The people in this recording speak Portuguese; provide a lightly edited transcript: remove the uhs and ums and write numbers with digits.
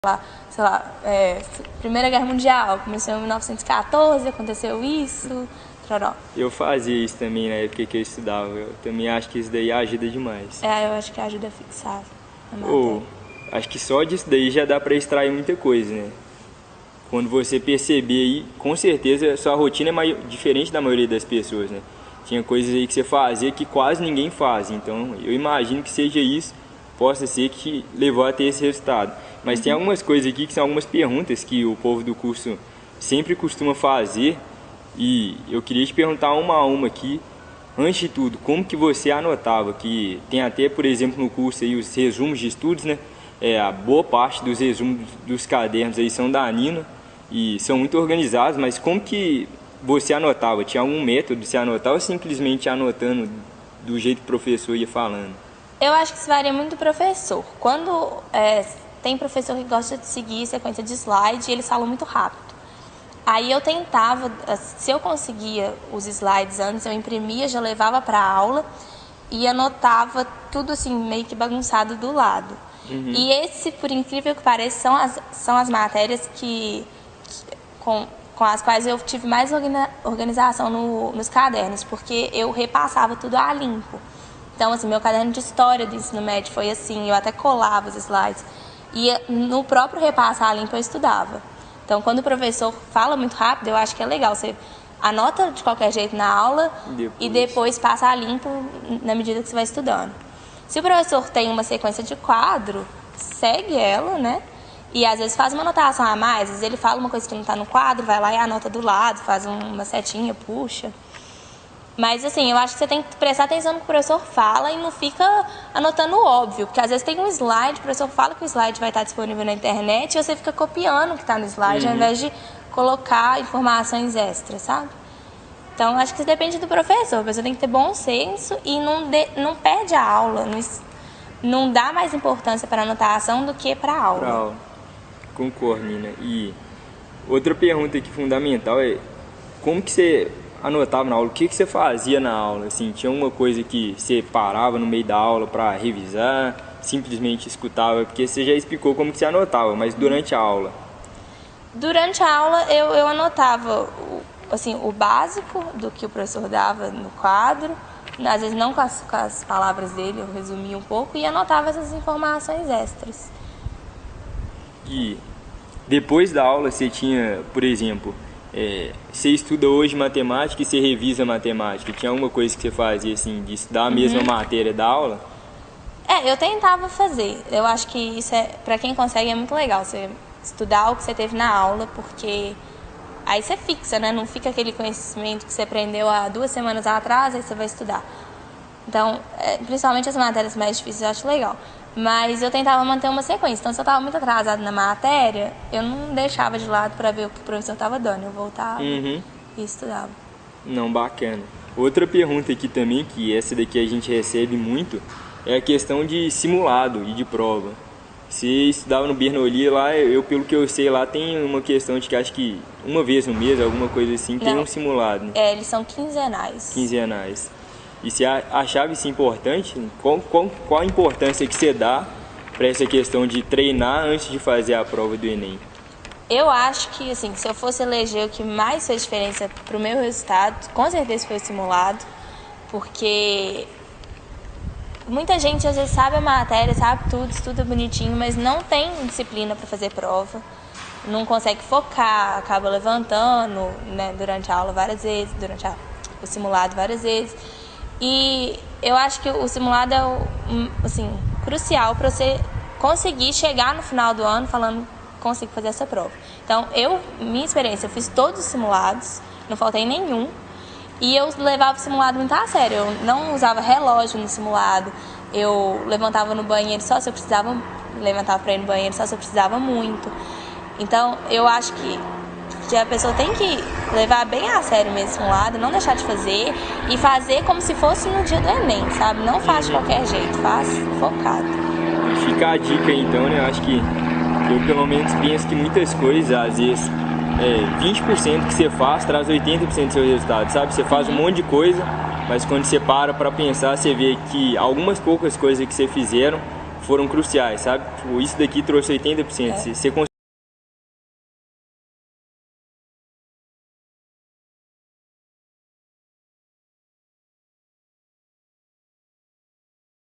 sei lá, Primeira Guerra Mundial, começou em 1914, aconteceu isso, troró. Eu fazia isso também na época que eu estudava, eu também acho que isso daí ajuda demais. Eu acho que ajuda a fixar a matéria. Ou, acho que só disso daí já dá pra extrair muita coisa, né? Quando você perceber aí, com certeza sua rotina é diferente da maioria das pessoas, né? Tinha coisas aí que você fazia que quase ninguém faz, então eu imagino que seja isso, possa ser que levou a ter esse resultado. Mas tem algumas coisas aqui que são algumas perguntas que o povo do curso sempre costuma fazer e eu queria te perguntar uma a uma aqui. Antes de tudo, como que você anotava? Que tem até, por exemplo, no curso aí os resumos de estudos, né? A boa parte dos resumos dos cadernos aí são da Nina e são muito organizados, mas como que você anotava? Tinha algum método de se anotar ou simplesmente anotando do jeito que o professor ia falando? Eu acho que isso varia muito do professor. Quando tem professor que gosta de seguir sequência de slide, eles falam muito rápido. Aí eu tentava, se eu conseguia os slides antes, eu imprimia, já levava para a aula e anotava tudo assim, meio que bagunçado do lado. E esse, por incrível que pareça, são as matérias com as quais eu tive mais organização nos cadernos, porque eu repassava tudo a limpo. Então, assim, meu caderno de história do ensino médio foi assim, eu até colava os slides. E no próprio repassar a limpo eu estudava. Então, quando o professor fala muito rápido, eu acho que é legal. Você anota de qualquer jeito na aula e depois passa a limpo na medida que você vai estudando. Se o professor tem uma sequência de quadro, segue ela, né? E às vezes faz uma anotação a mais, às vezes ele fala uma coisa que não está no quadro, vai lá e anota do lado, faz uma setinha, puxa. Mas assim, eu acho que você tem que prestar atenção no que o professor fala e não fica anotando o óbvio, porque às vezes tem um slide, o professor fala que o slide vai estar disponível na internet e você fica copiando o que está no slide, ao invés de colocar informações extras, sabe? Então, acho que isso depende do professor. Você tem que ter bom senso e não perde a aula, não dá mais importância para a anotação do que para a aula. Pra aula. Concordo, Nina. E outra pergunta aqui fundamental é como que você anotava na aula? O que você fazia na aula? Assim, tinha uma coisa que você parava no meio da aula para revisar, simplesmente escutava? Porque você já explicou como que você anotava, mas durante a aula? Durante a aula eu anotava o básico do que o professor dava no quadro, às vezes não com as palavras dele, eu resumia um pouco e anotava essas informações extras. E depois da aula você tinha, por exemplo, você estuda hoje matemática e você revisa matemática. Tinha alguma coisa que você fazia assim, de estudar a mesma matéria da aula? Eu tentava fazer. Eu acho que isso para quem consegue é muito legal, você estudar o que você teve na aula, porque aí você fixa, né? Não fica aquele conhecimento que você aprendeu há 2 semanas atrás, aí você vai estudar. Então, principalmente as matérias mais difíceis eu acho legal. Mas eu tentava manter uma sequência. Então, se eu estava muito atrasada na matéria, eu não deixava de lado para ver o que o professor estava dando. Eu voltava e estudava. Não, bacana. Outra pergunta aqui também, que essa daqui a gente recebe muito, é a questão de simulado e de prova. Você estudava no Bernoulli lá, pelo que eu sei lá, tem uma questão de que acho que uma vez no mês, alguma coisa assim, tem um simulado, né? Eles são quinzenais. Quinzenais. E você achava isso importante? Qual a importância que você dá para essa questão de treinar antes de fazer a prova do Enem? Eu acho que, assim, se eu fosse eleger o que mais fez diferença para o meu resultado, com certeza foi o simulado, porque muita gente às vezes sabe a matéria, sabe tudo, estuda bonitinho, mas não tem disciplina para fazer prova, não consegue focar, acaba levantando, né, durante a aula várias vezes, o simulado várias vezes. E eu acho que o simulado é assim, crucial para você conseguir chegar no final do ano falando consigo fazer essa prova. Então, minha experiência, eu fiz todos os simulados, não faltei nenhum. E eu levava o simulado muito a sério. Eu não usava relógio no simulado. Eu levantava no banheiro só se eu precisava, levantava para ir no banheiro só se eu precisava muito. Então, eu acho que a pessoa tem que levar bem a sério mesmo o simulado, não deixar de fazer e fazer como se fosse no dia do Enem, sabe? Não faz de qualquer jeito, faz focado. Fica a dica então, né? Eu acho que eu pelo menos penso que muitas coisas, às vezes, 20% que você faz traz 80% do seu resultado, sabe? Você faz um monte de coisa, mas quando você para pensar, você vê que algumas poucas coisas que você fizeram foram cruciais, sabe? Tipo, isso daqui trouxe 80%. Você